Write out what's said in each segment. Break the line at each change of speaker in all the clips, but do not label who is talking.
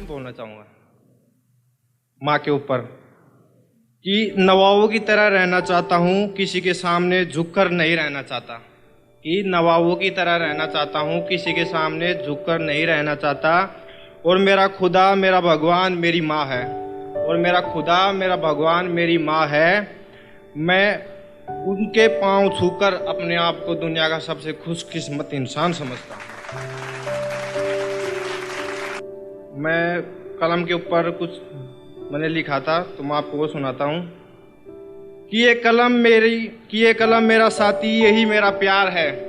बोलना चाहूँगा माँ के ऊपर कि नवाबों की तरह रहना चाहता हूँ, किसी के सामने झुककर नहीं रहना चाहता। कि नवाबों की तरह रहना चाहता हूँ, किसी के सामने झुककर नहीं रहना चाहता। और मेरा खुदा मेरा भगवान मेरी माँ है। और मेरा खुदा मेरा भगवान मेरी माँ है। मैं उनके पाँव छूकर अपने आप को दुनिया का सबसे खुशकिस्मत इंसान समझता हूँ। मैं कलम के ऊपर कुछ मैंने लिखा था तो मैं आपको वो सुनाता हूँ कि ये कलम मेरा साथी यही मेरा प्यार है।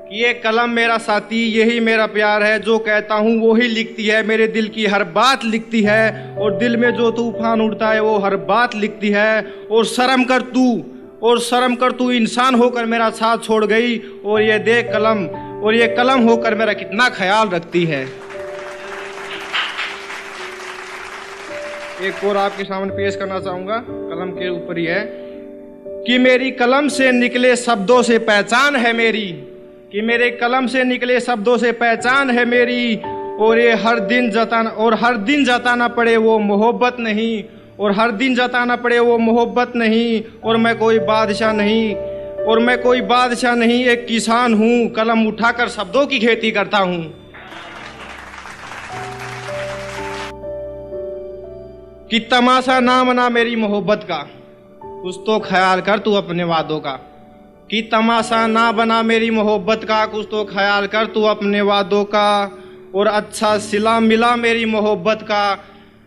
कि ये कलम मेरा साथी यही मेरा प्यार है। जो कहता हूँ वो ही लिखती है, मेरे दिल की हर बात लिखती है। और दिल में जो तूफान उड़ता है वो हर बात लिखती है। और शर्म कर तू इंसान होकर मेरा साथ छोड़ गई। और ये देख कलम, और ये कलम होकर मेरा कितना ख्याल रखती है। एक और आपके सामने पेश करना चाहूंगा, कलम के ऊपर ही है कि मेरी कलम से निकले शब्दों से पहचान है मेरी। कि मेरे कलम से निकले शब्दों से पहचान है मेरी। और ये हर दिन जताना पड़े वो मोहब्बत नहीं। और हर दिन जताना पड़े वो मोहब्बत नहीं। और मैं कोई बादशाह नहीं, एक किसान हूँ, कलम उठाकर शब्दों की खेती करता हूँ। कि तमाशा ना मना मेरी मोहब्बत का, कुछ तो ख्याल कर तू अपने वादों का। कि तमाशा ना बना मेरी मोहब्बत का, कुछ तो ख्याल कर तू अपने वादों का। और अच्छा सिला मिला मेरी मोहब्बत का,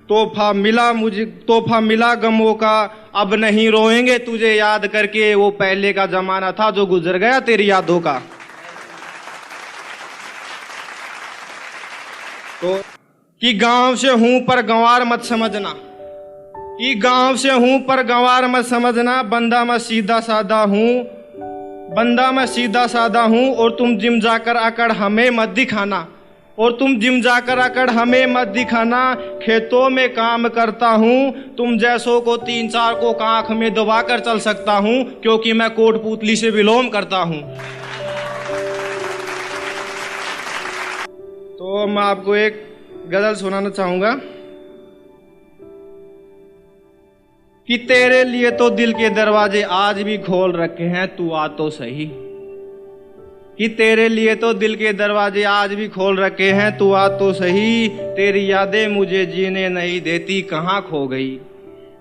तोहफा मिला गमों का। अब नहीं रोएंगे तुझे याद करके, वो पहले का जमाना था जो गुजर गया तेरी यादों का। तो कि गांव से हूं पर गंवार मत समझना। कि गांव से हूं पर गंवार मत समझना। बंदा मैं सीधा सादा हूं। और तुम जिम जाकर अकड़ हमें मत दिखाना। खेतों में काम करता हूं, तुम जैसों को 3-4 को आंख में दबा कर चल सकता हूं। क्योंकि मैं कोटपुतली से विलोम करता हूं। तो मैं आपको एक गजल सुनाना चाहूंगा कि तेरे लिए तो दिल के दरवाजे आज भी खोल रखे हैं, तू आ तो सही। कि तेरे लिए तो दिल के दरवाजे आज भी खोल रखे हैं, तू आ तो सही। तेरी यादें मुझे जीने नहीं देती, कहाँ खो गई।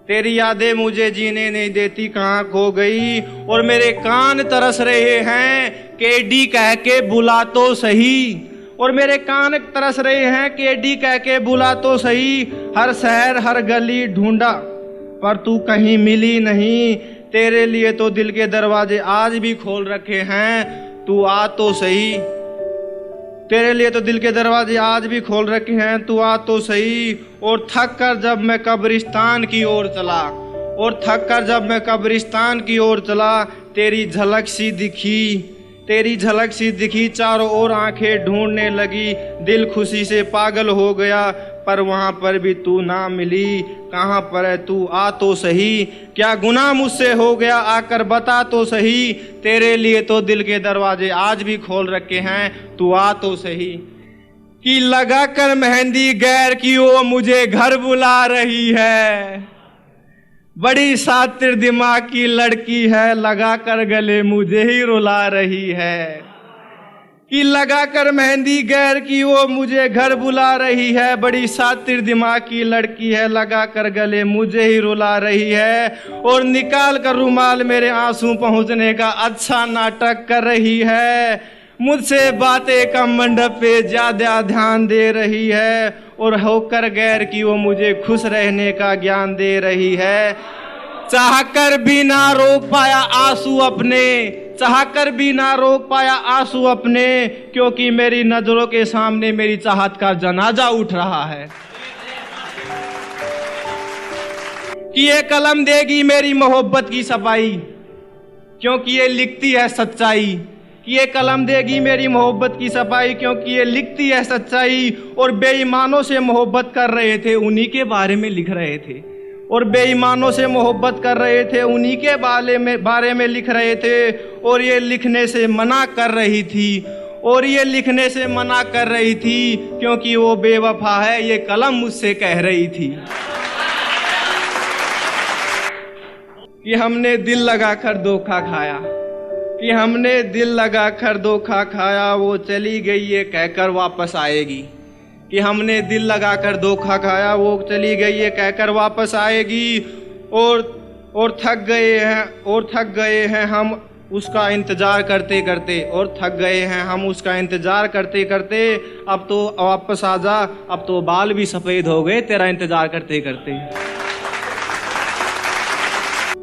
तेरी यादें मुझे जीने नहीं देती, कहाँ खो गई। और मेरे कान तरस रहे हैं, केडी कह के बुला तो सही। और मेरे कान तरस रहे हैं, केडी कह के बुला तो सही। हर शहर हर गली ढूंढा पर तू कहीं मिली नहीं। तेरे लिए तो दिल के दरवाजे आज भी खोल रखे हैं, तू आ तो सही। तेरे लिए तो दिल के दरवाजे आज भी खोल रखे हैं, तू आ तो सही। और थक कर जब मैं कब्रिस्तान की ओर चला, तेरी झलक सी दिखी, चारों ओर आंखें ढूंढने लगी। दिल खुशी से पागल हो गया, पर वहां पर भी तू ना मिली। कहाँ पर है तू, आ तो सही। क्या गुनाह मुझसे हो गया, आकर बता तो सही। तेरे लिए तो दिल के दरवाजे आज भी खोल रखे हैं, तू आ तो सही। कि लगा कर मेहंदी गैर की वो मुझे घर बुला रही है। बड़ी शातिर दिमाग की लड़की है, लगा कर गले मुझे ही रुला रही है। कि लगा कर मेहंदी गैर की वो मुझे घर बुला रही है। बड़ी शातिर दिमाग की लड़की है, लगा कर गले मुझे ही रुला रही है। और निकाल कर रुमाल मेरे आंसू पहुंचने का अच्छा नाटक कर रही है। मुझसे बातें कम मंडप पे ज्यादा ध्यान दे रही है। और होकर गैर की वो मुझे खुश रहने का ज्ञान दे रही है। चाहकर भी ना रोक पाया आंसू अपने, क्योंकि मेरी नजरों के सामने मेरी चाहत का जनाजा उठ रहा है। कि ये कलम देगी मेरी मोहब्बत की सफाई, क्योंकि ये लिखती है सच्चाई। कि ये कलम देगी मेरी मोहब्बत की सफाई, क्योंकि ये लिखती है सच्चाई। और बेईमानों से मोहब्बत कर रहे थे, उन्हीं के बारे में लिख रहे थे। और बेईमानों से मोहब्बत कर रहे थे, उन्हीं के बारे में लिख रहे थे। और ये लिखने से मना कर रही थी। और ये लिखने से मना कर रही थी क्योंकि वो बेवफा है, ये कलम मुझसे कह रही थी। कि हमने दिल लगाकर धोखा खाया, कि हमने दिल लगाकर धोखा खाया, वो चली गई ये कहकर वापस आएगी। कि हमने दिल लगाकर धोखा खाया, वो चली गई ये कहकर वापस आएगी। और थक गए हैं हम उसका इंतज़ार करते करते, और थक गए हैं हम उसका इंतज़ार करते करते। अब तो वापस आ जा, अब तो बाल भी सफ़ेद हो गए तेरा इंतज़ार करते करते।